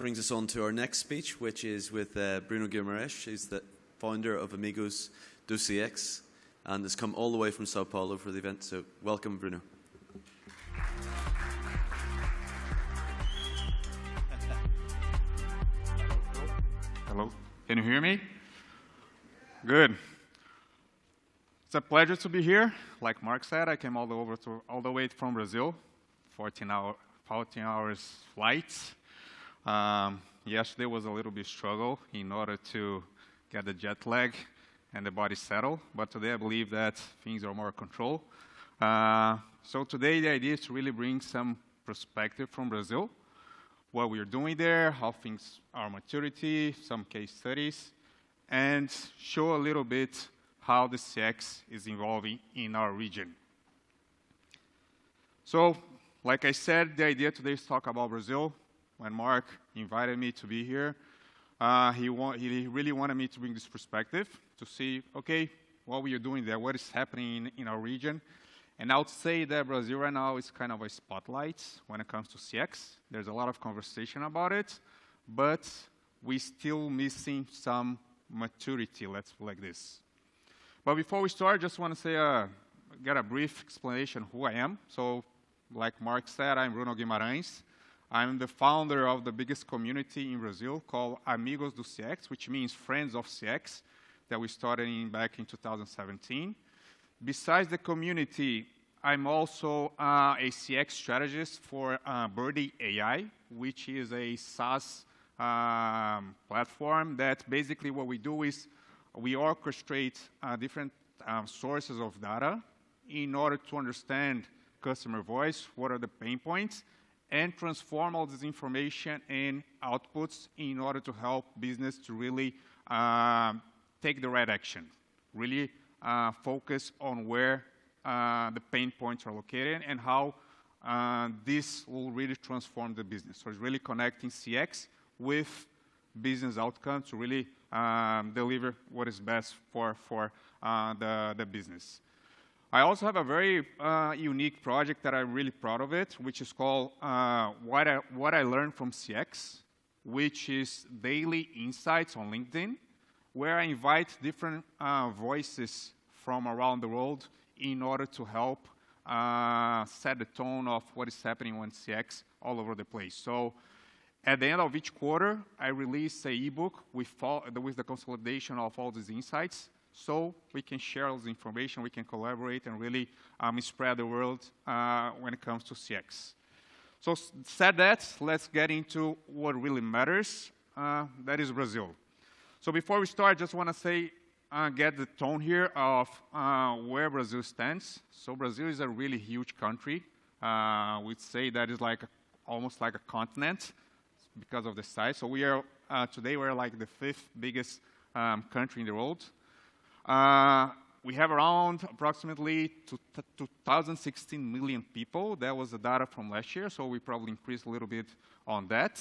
Brings us on to our next speech, which is with Bruno Guimaraes. He's the founder of Amigos Do CX and has come all the way from Sao Paulo for the event. So welcome, Bruno. Hello, can you hear me? Good. It's a pleasure to be here. Like Mark said, I came all the way from Brazil, 14 hours flight. Yesterday was a little bit struggle in order to get the jet lag and the body settled, but today I believe that things are more control. So today the idea is to really bring some perspective from Brazil, what we're doing there, how things are maturity, some case studies, and show a little bit how the CX is evolving in our region. So, like I said, the idea today is to talk about Brazil. When Mark invited me to be here, he really wanted me to bring this perspective to see, okay, what we are doing there, what is happening in our region. And I would say that Brazil right now is kind of a spotlight when it comes to CX. There's a lot of conversation about it, but we're still missing some maturity, let's put it like this. But before we start, I just want to say, get a brief explanation who I am. So, like Mark said, I'm Bruno Guimaraes. I'm the founder of the biggest community in Brazil called Amigos Do CX, which means Friends of CX, that we started back in 2017. Besides the community, I'm also a CX strategist for Birdie AI, which is a SaaS platform that basically what we do is we orchestrate different sources of data in order to understand customer voice, what are the pain points, and transform all this information in outputs in order to help business to really take the right action, really focus on where the pain points are located and how this will really transform the business. So it's really connecting CX with business outcomes to really deliver what is best for the business. I also have a very unique project that I'm really proud of it, which is called What I Learned from CX, which is daily insights on LinkedIn, where I invite different voices from around the world in order to help set the tone of what is happening on CX all over the place. So at the end of each quarter, I release an ebook with the consolidation of all these insights, so we can share all this information, we can collaborate, and really spread the word when it comes to CX. So said that, let's get into what really matters, that is Brazil. So before we start, I just want to say, get the tone here of where Brazil stands. So Brazil is a really huge country. We'd say that is like almost like a continent because of the size. So we are, today we're like the 5th biggest country in the world. We have around approximately 2,016 million people. That was the data from last year, so we probably increased a little bit on that.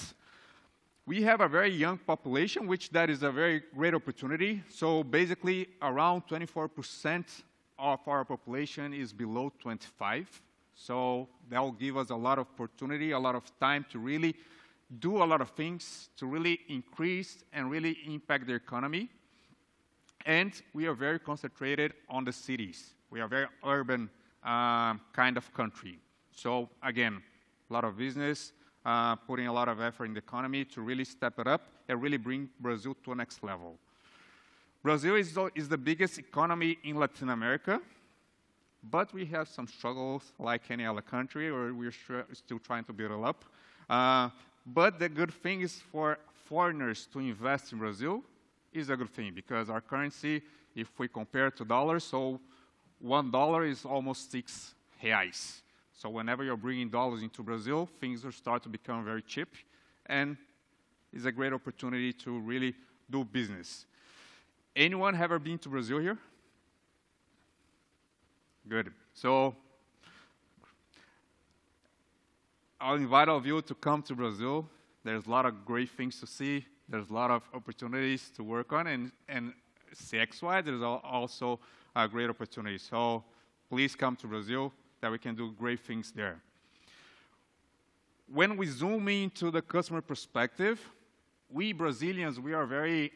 We have a very young population, which that is a very great opportunity. So basically, around 24% of our population is below 25. So that will give us a lot of opportunity, a lot of time to really do a lot of things to really increase and really impact the economy. And we are very concentrated on the cities. We are a very urban kind of country. So again, a lot of business, putting a lot of effort in the economy to really step it up and really bring Brazil to a next level. Brazil is the biggest economy in Latin America, but we have some struggles like any other country, or we're still trying to build it up. But the good thing is for foreigners to invest in Brazil is a good thing, because our currency, if we compare to dollars, so $1 is almost 6 reais. So whenever you're bringing dollars into Brazil, things will start to become very cheap, and it's a great opportunity to really do business. Anyone ever been to Brazil here? Good. So I'll invite all of you to come to Brazil. There's a lot of great things to see. There's a lot of opportunities to work on, and CX-wise, there's also a great opportunity. So please come to Brazil, that we can do great things there. when we zoom into the customer perspective, we Brazilians, we are very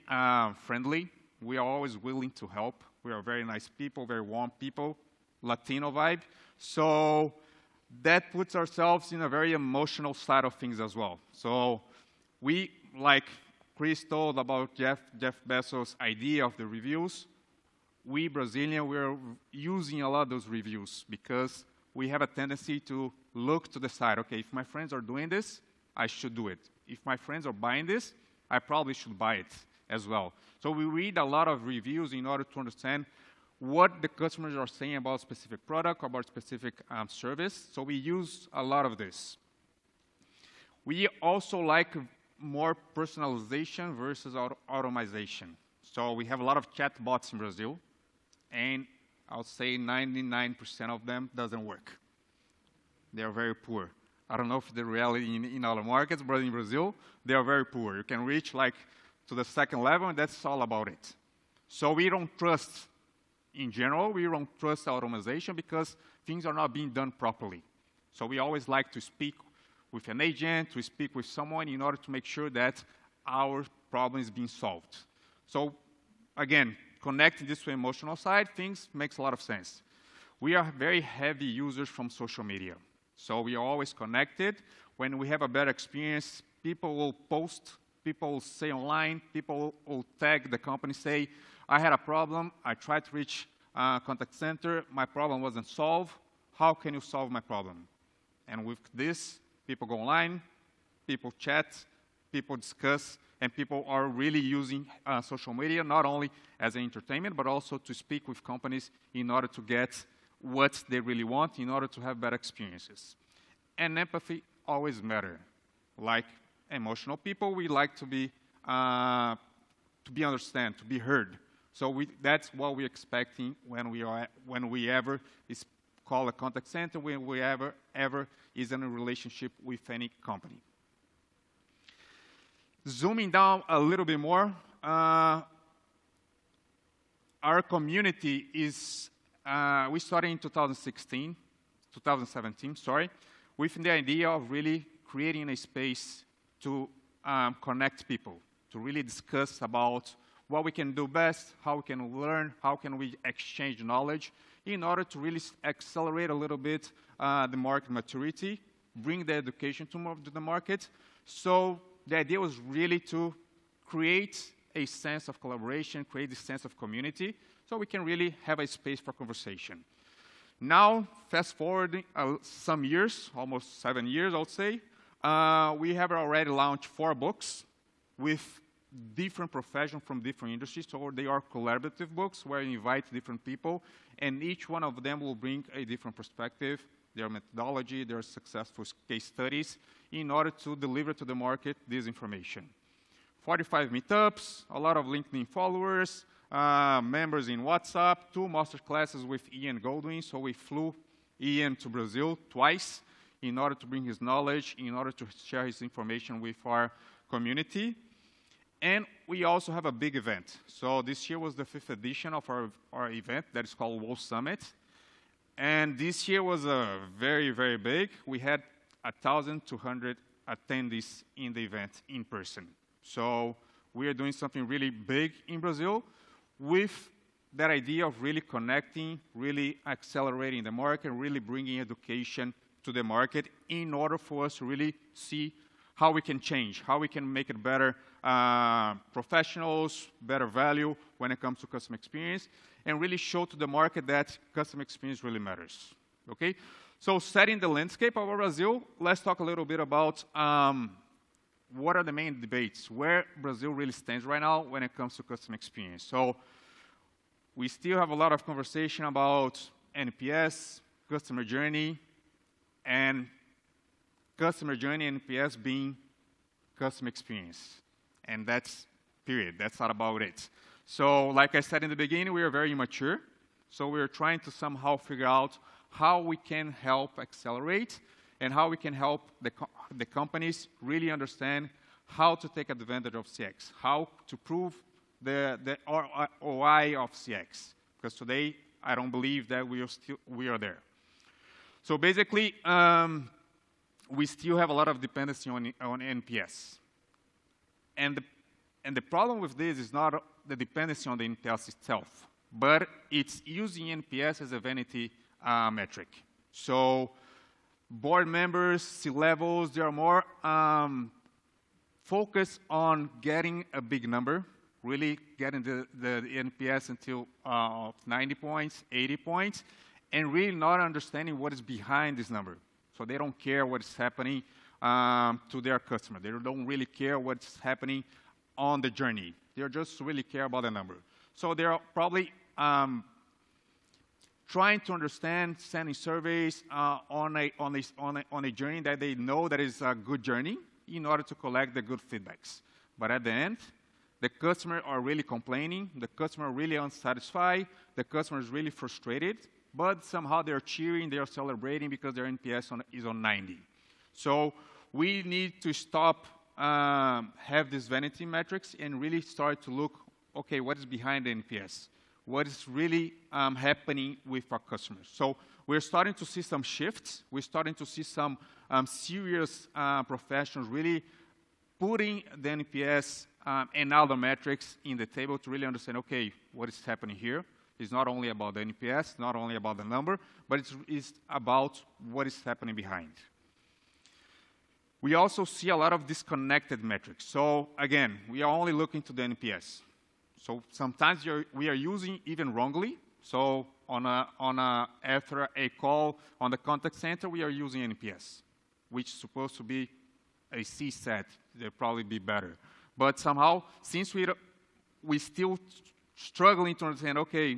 friendly. We are always willing to help. We are very nice people, very warm people, Latino vibe. So that puts ourselves in a very emotional side of things as well. So we, like Chris told about Jeff Bezos' idea of the reviews, we Brazilians, we're using a lot of those reviews because we have a tendency to look to the side. Okay, if my friends are doing this, I should do it. If my friends are buying this, I probably should buy it as well. So we read a lot of reviews in order to understand what the customers are saying about specific product, about specific service. So we use a lot of this. We also like more personalization versus automation. So we have a lot of chat bots in Brazil, and I'll say 99% of them doesn't work. They are very poor. I don't know if the reality in other markets, but in Brazil, they are very poor. You can reach like to the second level, and that's all about it. So we don't trust, in general, we don't trust automation because things are not being done properly. So we always like to speak with an agent, to speak with someone in order to make sure that our problem is being solved. So again, connecting this to the emotional side, things makes a lot of sense. We are very heavy users from social media. So we are always connected. When we have a better experience, people will post, people will say online, people will tag the company, say, I had a problem, I tried to reach contact center, my problem wasn't solved, how can you solve my problem? And with this, people go online, people chat, people discuss, and people are really using social media, not only as an entertainment, but also to speak with companies in order to get what they really want, in order to have better experiences. And empathy always matters. Like emotional people, we like to be understood, to be heard. So that's what we're expecting when we ever call a contact center, when we ever is in a relationship with any company. Zooming down a little bit more, our community is, we started in 2017, with the idea of really creating a space to connect people, to really discuss about what we can do best, how we can learn, how can we exchange knowledge in order to really accelerate a little bit the market maturity, bring the education to the market. So the idea was really to create a sense of collaboration, create a sense of community, so we can really have a space for conversation. Now, fast forward some years, almost 7 years, I would say, we have already launched 4 books with different professionals from different industries. So they are collaborative books where you invite different people, and each one of them will bring a different perspective, their methodology, their successful case studies, in order to deliver to the market this information. 45 meetups, a lot of LinkedIn followers, members in WhatsApp, 2 master classes with Ian Goldwyn. So we flew Ian to Brazil twice in order to bring his knowledge, in order to share his information with our community. And we also have a big event. So this year was the 5th edition of our event that is called World Summit. And this year was very, very big. We had 1,200 attendees in the event in person. So we are doing something really big in Brazil with that idea of really connecting, really accelerating the market, really bringing education to the market in order for us to really see how we can change, how we can make it better professionals, better value when it comes to customer experience, and really show to the market that customer experience really matters. Okay? So setting the landscape of Brazil, let's talk a little bit about what are the main debates, where Brazil really stands right now when it comes to customer experience. So we still have a lot of conversation about NPS, customer journey, and customer journey and NPS being customer experience. And that's period. That's not about it. So like I said in the beginning, we are very immature. So we are trying to somehow figure out how we can help accelerate and how we can help the companies really understand how to take advantage of CX, how to prove the ROI of CX. Because today, I don't believe that we are there. So basically, we still have a lot of dependency on NPS. And the problem with this is not the dependency on the NPS itself, but it's using NPS as a vanity metric. So board members, C-levels, they are more focused on getting a big number, really getting the NPS until 90 points, 80 points, and really not understanding what is behind this number. So they don't care what's happening to their customer. They don't really care what's happening on the journey. They just really care about the number. So they're probably trying to understand, sending surveys on a journey that they know that is a good journey in order to collect the good feedbacks. But at the end, the customer are really complaining, the customer really unsatisfied, the customer is really frustrated, but somehow they're cheering, they're celebrating because their NPS is on 90. So we need to stop, have these vanity metrics and really start to look, okay, what is behind the NPS? What is really happening with our customers? So we're starting to see some shifts. We're starting to see some serious professionals really putting the NPS and other metrics in the table to really understand, okay, what is happening here? It's not only about the NPS, not only about the number, but it's about what is happening behind. We also see a lot of disconnected metrics. So again, we are only looking to the NPS. So sometimes we are using even wrongly. So after a call on the contact center, we are using NPS, which is supposed to be a C set. They'll probably be better. But somehow, since we still struggling to understand, okay,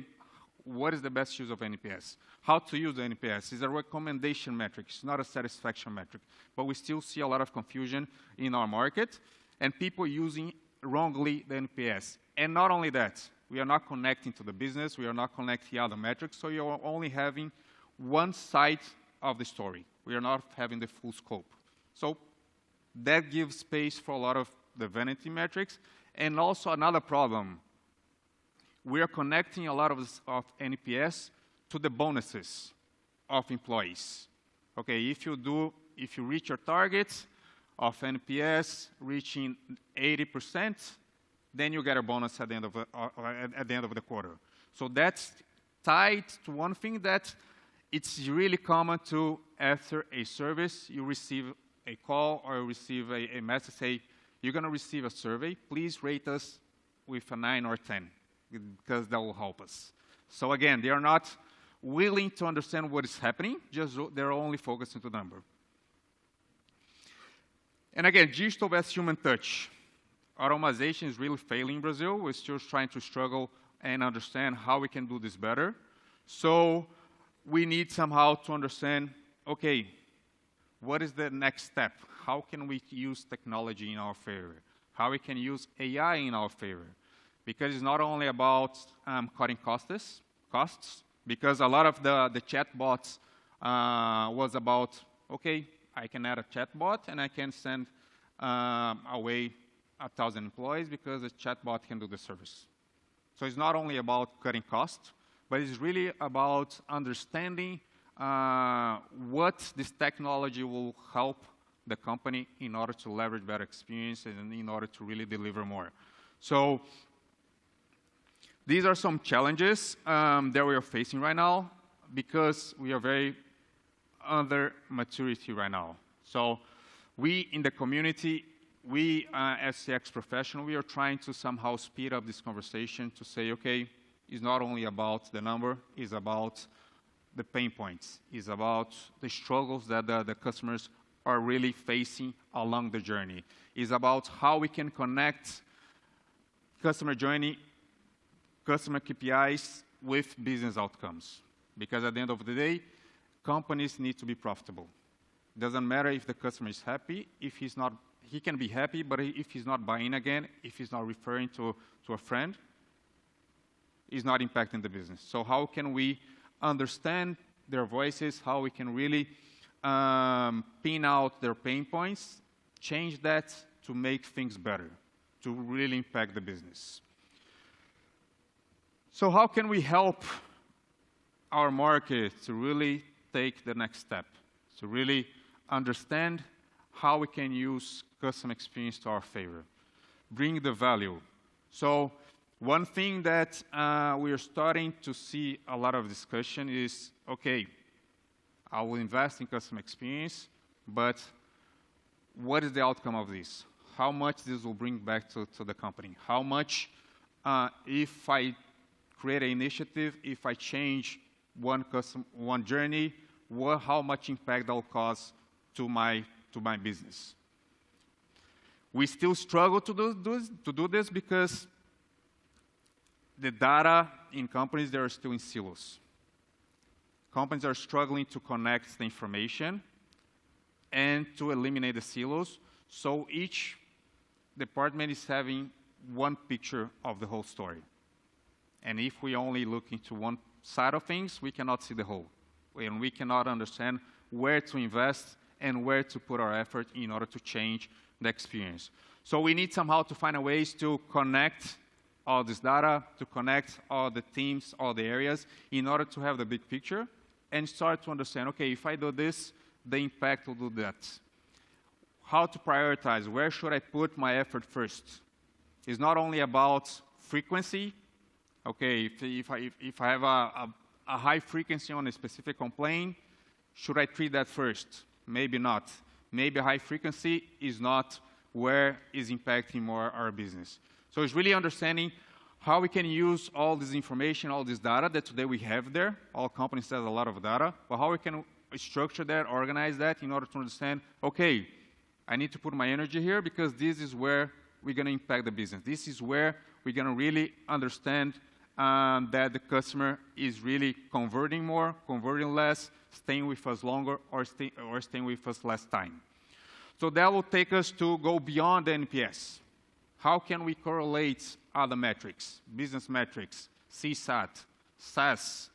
what is the best use of NPS? How to use the NPS? It's a recommendation metric. It's not a satisfaction metric. But we still see a lot of confusion in our market and people using wrongly the NPS. And not only that, we are not connecting to the business. We are not connecting other metrics. So you're only having one side of the story. We are not having the full scope. So that gives space for a lot of the vanity metrics. And also another problem, we are connecting a lot of NPS to the bonuses of employees. Okay, if you reach your targets of NPS reaching 80%, then you get a bonus at the end of the quarter. So that's tied to one thing that it's really common to, after a service, you receive a call or you receive a message say, you're going to receive a survey. Please rate us with a 9 or 10, because that will help us. So again, they are not willing to understand what is happening, just they're only focused on the number. And again, digital versus human touch. Automation is really failing in Brazil. We're still trying to struggle and understand how we can do this better. So we need somehow to understand, okay, what is the next step? How can we use technology in our favor? How we can use AI in our favor? Because it's not only about cutting costs, because a lot of the chatbots was about, okay, I can add a chatbot and I can send away 1,000 employees because the chatbot can do the service. So it's not only about cutting costs, but it's really about understanding what this technology will help the company in order to leverage better experience and in order to really deliver more. So these are some challenges that we are facing right now because we are very under maturity right now. So we in the community, we as CX professionals, we are trying to somehow speed up this conversation to say, okay, it's not only about the number, it's about the pain points, it's about the struggles that the customers are really facing along the journey. It's about how we can connect customer journey, customer KPIs with business outcomes. Because at the end of the day, companies need to be profitable. It doesn't matter if the customer is happy, if he's not, he can be happy, but if he's not buying again, if he's not referring to a friend, it's not impacting the business. So how can we understand their voices, how we can really pin out their pain points, change that to make things better, to really impact the business. So how can we help our market to really take the next step, to really understand how we can use customer experience to our favor, bring the value. So one thing that we are starting to see a lot of discussion is, okay, I will invest in customer experience, but what is the outcome of this? How much this will bring back to the company? How much, if I create an initiative, if I change one journey, how much impact that will cause to my business? We still struggle to do this because the data in companies, they are still in silos. Companies are struggling to connect the information and to eliminate the silos. So each department is having one picture of the whole story. And if we only look into one side of things, we cannot see the whole. And we cannot understand where to invest and where to put our effort in order to change the experience. So we need somehow to find a ways to connect all this data, to connect all the teams, all the areas, in order to have the big picture and start to understand, okay, if I do this, the impact will do that. How to prioritize, where should I put my effort first? It's not only about frequency. Okay, if I have a high frequency on a specific complaint, should I treat that first? Maybe not. Maybe high frequency is not where is impacting more our business. So it's really understanding how we can use all this information, all this data that today we have there. All companies have a lot of data, but how we can structure that, organize that in order to understand, okay, I need to put my energy here because this is where we're going to impact the business. This is where we're going to really understand that the customer is really converting more, converting less, staying with us longer, or staying with us less time. So that will take us to go beyond the NPS. How can we correlate other metrics, business metrics, CSAT, SAS?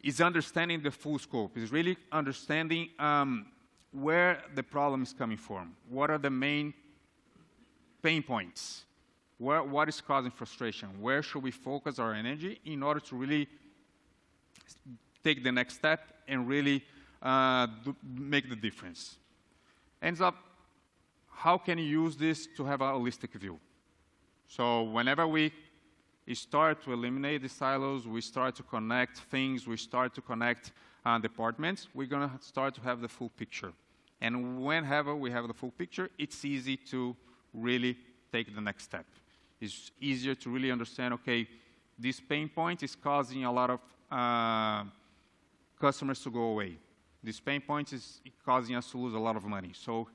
Is understanding the full scope. Is really understanding where the problem is coming from. What are the main pain points? What is causing frustration? Where should we focus our energy in order to really take the next step and really make the difference? Ends up, how can you use this to have a holistic view? So whenever we start to eliminate the silos, we start to connect things, we start to connect departments, we're going to start to have the full picture. And whenever we have the full picture, it's easy to really take the next step. It's easier to really understand, okay, this pain point is causing a lot of customers to go away. This pain point is causing us to lose a lot of money. So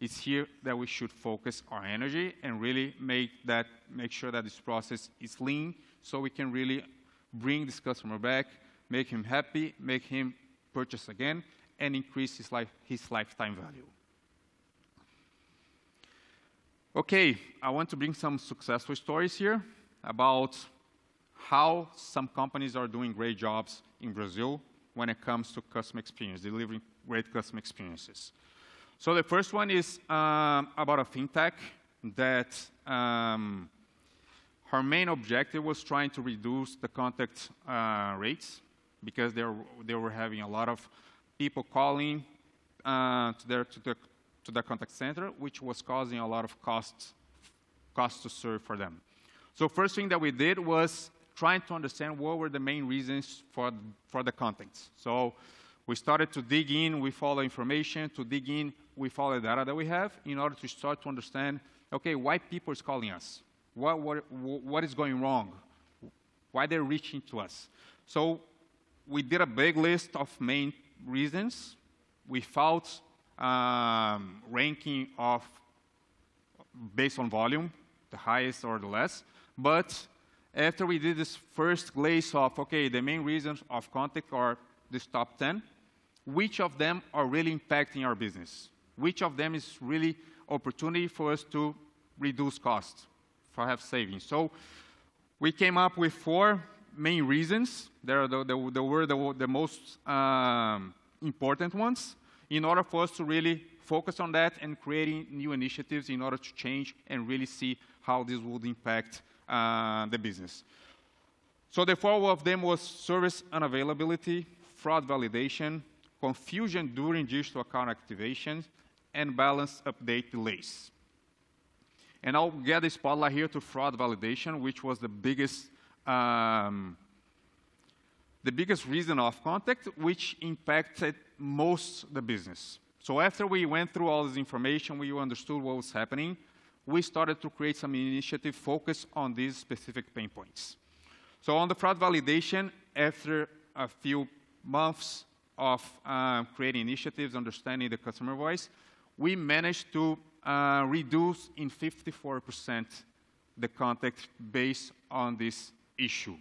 it's here that we should focus our energy and really make sure that this process is lean so we can really bring this customer back, make him happy, make him purchase again, and increase his lifetime value. Okay, I want to bring some successful stories here about how some companies are doing great jobs in Brazil when it comes to customer experience, delivering great customer experiences. So the first one is about a fintech that her main objective was trying to reduce the contact rates because they were having a lot of people calling to the contact center, which was causing a lot of costs to serve for them. So first thing that we did was trying to understand what were the main reasons for the contacts. So we started to dig in with all the information, to dig in with all the data that we have in order to start to understand, okay, why people is calling us? What is going wrong? Why they're reaching to us? So we did a big list of main reasons. We found ranking of based on volume, the highest or the less. But after we did this first glaze of, okay, the main reasons of contact are this top 10, which of them are really impacting our business? Which of them is really opportunity for us to reduce costs, for have savings? So we came up with 4 main reasons. They were the most important ones in order for us to really focus on that and creating new initiatives in order to change and really see how this would impact the business. So the 4 of them was service unavailability, fraud validation, confusion during digital account activation, and balance update delays. And I'll get the spotlight here to fraud validation, which was the biggest reason of contact, which impacted most the business. So after we went through all this information, we understood what was happening, we started to create some initiative focused on these specific pain points. So on the fraud validation, after a few months of creating initiatives, understanding the customer voice, we managed to reduce in 54% the contact based on this issue.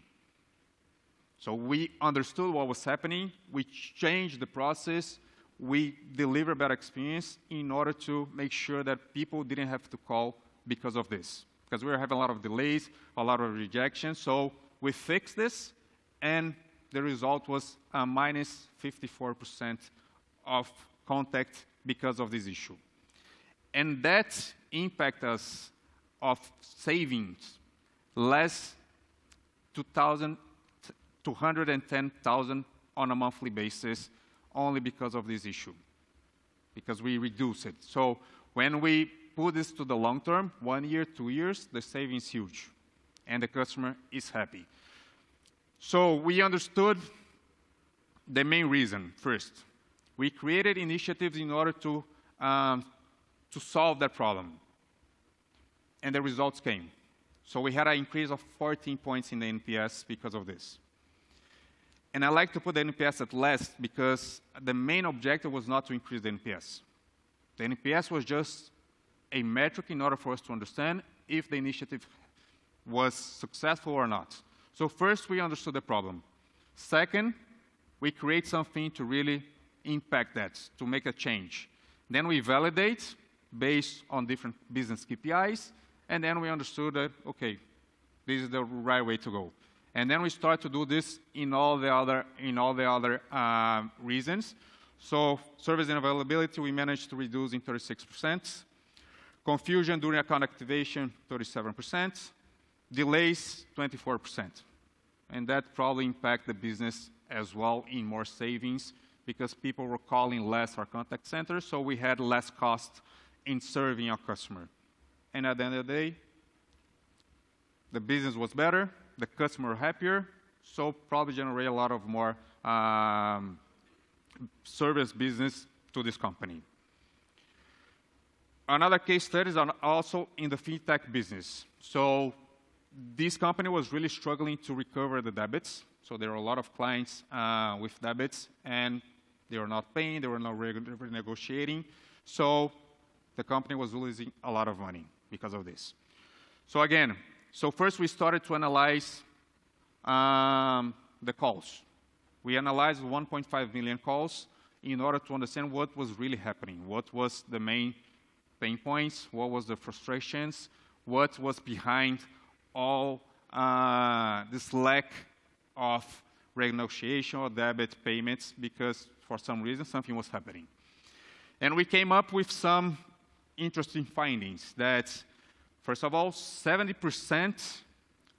So we understood what was happening, we changed the process, we delivered better experience in order to make sure that people didn't have to call because of this. Because we were having a lot of delays, a lot of rejections, so we fixed this, and the result was a minus 54% of contact because of this issue. And that impact us of savings less 210,000 on a monthly basis only because of this issue, because we reduce it. So when we put this to the long term, 1 year, 2 years, the savings is huge, and the customer is happy. So we understood the main reason first. We created initiatives in order to solve that problem, and the results came. So we had an increase of 14 points in the NPS because of this. And I like to put the NPS at last because the main objective was not to increase the NPS. The NPS was just a metric in order for us to understand if the initiative was successful or not. So first, we understood the problem. Second, we create something to really impact that, to make a change. Then we validate based on different business KPIs, and then we understood that, okay, this is the right way to go. And then we start to do this in all the other reasons. So service and availability, we managed to reduce in 36%. Confusion during account activation, 37%. Delays, 24%. And that probably impacted the business as well in more savings because people were calling less our contact center, so we had less cost in serving our customer. And at the end of the day, the business was better, the customer happier, so probably generate a lot of more service business to this company. Another case study is also in the fintech business. So this company was really struggling to recover the debits. So there were a lot of clients with debits, and they were not paying, they were not renegotiating. So the company was losing a lot of money because of this. So again, so first we started to analyze the calls. We analyzed 1.5 million calls in order to understand what was really happening, what was the main pain points, what was the frustrations, what was behind all this lack of renegotiation or debit payments, because for some reason something was happening. And we came up with some interesting findings that, first of all, 70%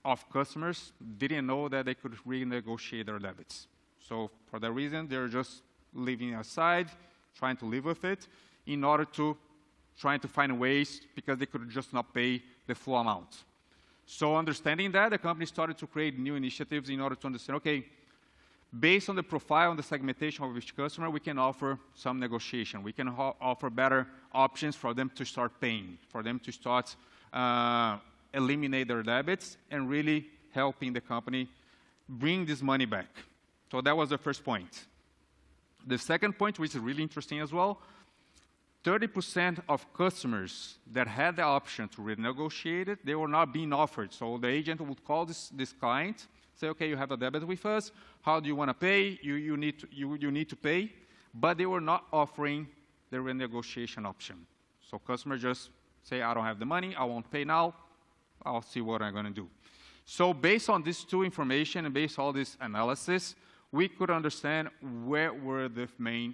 of customers didn't know that they could renegotiate their debits. So for that reason, they're just leaving aside, trying to live with it, in order to trying to find ways because they could just not pay the full amount. So understanding that, the company started to create new initiatives in order to understand, okay, based on the profile and the segmentation of each customer, we can offer some negotiation. We can offer better options for them to start paying, for them to start eliminate their debits and really helping the company bring this money back. So that was the first point. The second point, which is really interesting as well, 30% of customers that had the option to renegotiate it, they were not being offered. So the agent would call this client, say, okay, you have a debit with us, how do you want to pay? You need to pay, but they were not offering the renegotiation option. So customers just say, I don't have the money, I won't pay now, I'll see what I'm going to do. So based on these two information and based on all this analysis, we could understand where were the main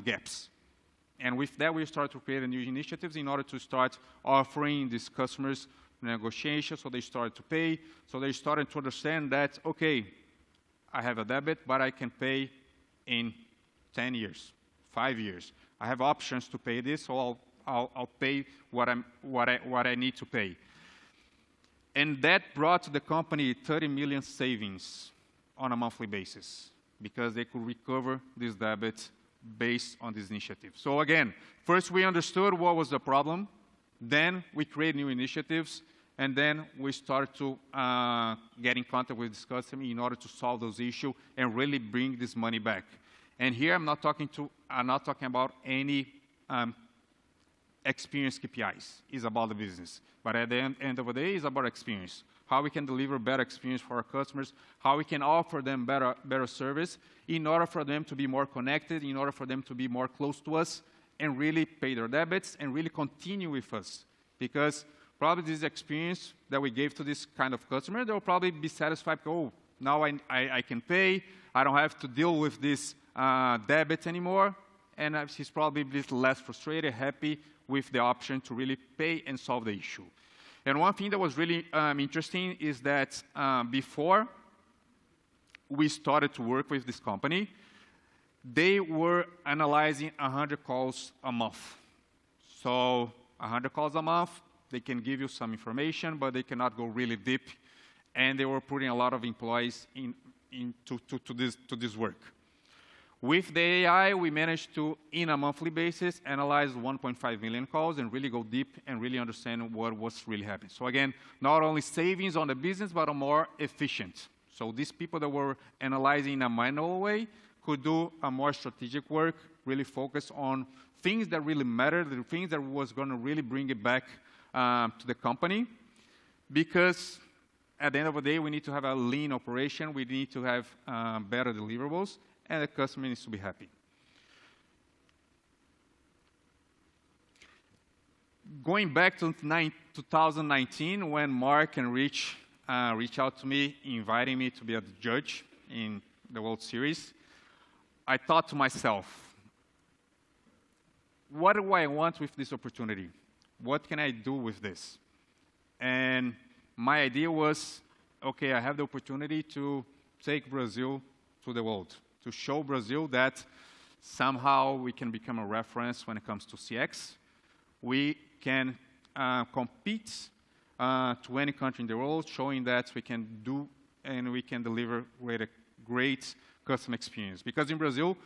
gaps. And with that, we started to create new initiatives in order to start offering these customers negotiation, so they started to pay. So they started to understand that, okay, I have a debit, but I can pay in 10 years, 5 years. I have options to pay this, so I'll pay what I need to pay. And that brought to the company 30 million savings on a monthly basis because they could recover this debit based on this initiative. So again, first we understood what was the problem, then we create new initiatives, and then we start to get in contact with this customer in order to solve those issues and really bring this money back. And here I'm not talking about any experience KPIs. It's about the business. But at the end of the day, it's about experience. How we can deliver better experience for our customers, how we can offer them better service in order for them to be more connected, in order for them to be more close to us and really pay their debits and really continue with us. Because probably this experience that we gave to this kind of customer, they'll probably be satisfied, oh, now I can pay, I don't have to deal with this debit anymore, and he's probably a bit less frustrated, happy with the option to really pay and solve the issue. And one thing that was really interesting is that before we started to work with this company, they were analyzing 100 calls a month. So 100 calls a month, they can give you some information, but they cannot go really deep. And they were putting a lot of employees into this work. With the AI, we managed to, in a monthly basis, analyze 1.5 million calls and really go deep and really understand what was really happening. So again, not only savings on the business, but more efficient. So these people that were analyzing in a manual way could do a more strategic work, really focus on things that really mattered, the things that was going to really bring it back to the company. Because at the end of the day, we need to have a lean operation. We need to have better deliverables. And the customer needs to be happy. Going back to 2019, when Mark and Rich reached out to me, inviting me to be a judge in the World Series, I thought to myself, what do I want with this opportunity? What can I do with this? And my idea was, okay, I have the opportunity to take Brazil to the world, to show Brazil that somehow we can become a reference when it comes to CX. We can compete to any country in the world, showing that we can do and we can deliver with a great customer experience. Because in Brazil,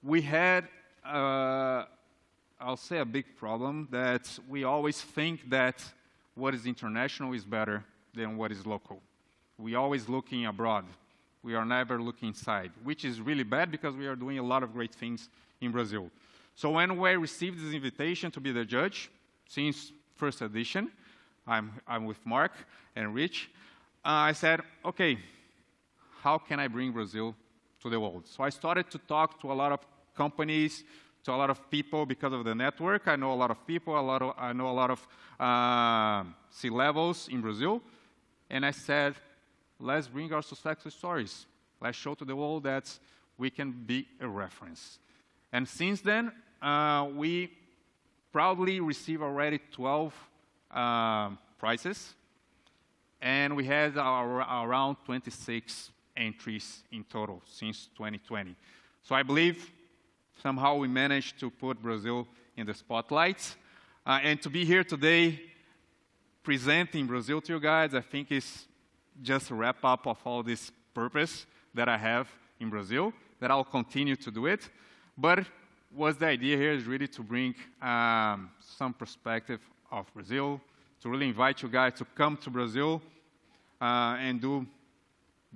we had, I'll say, a big problem that we always think that what is international is better than what is local. We always looking abroad. We are never looking inside, which is really bad because we are doing a lot of great things in Brazil. So when we received this invitation to be the judge, since first edition, I'm with Mark and Rich, I said, okay, how can I bring Brazil to the world? So I started to talk to a lot of companies, to a lot of people because of the network. I know a lot of people, I know a lot of C-levels in Brazil. And I said, let's bring our success stories. Let's show to the world that we can be a reference. And since then, we proudly received already 12 prizes. And we had around 26 entries in total since 2020. So I believe somehow we managed to put Brazil in the spotlight. And to be here today presenting Brazil to you guys, I think is just a wrap-up of all this purpose that I have in Brazil, that I'll continue to do it. But what's the idea here is really to bring some perspective of Brazil, to really invite you guys to come to Brazil and do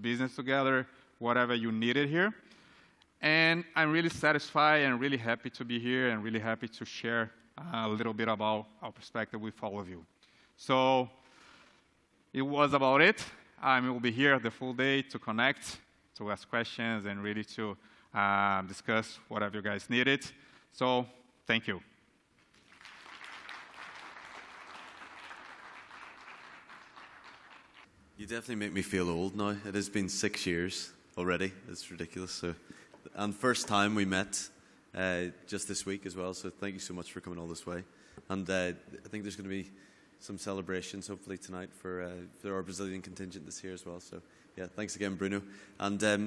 business together, whatever you needed here. And I'm really satisfied and really happy to be here and really happy to share a little bit about our perspective with all of you. So it was about it. I will be here the full day to connect, to ask questions, and really to discuss whatever you guys needed. So thank you. You definitely make me feel old now. It has been 6 years already. It's ridiculous. So, and first time we met just this week as well. So thank you so much for coming all this way. And I think there's going to be some celebrations hopefully tonight for our Brazilian contingent this year as well. So yeah, thanks again, Bruno. And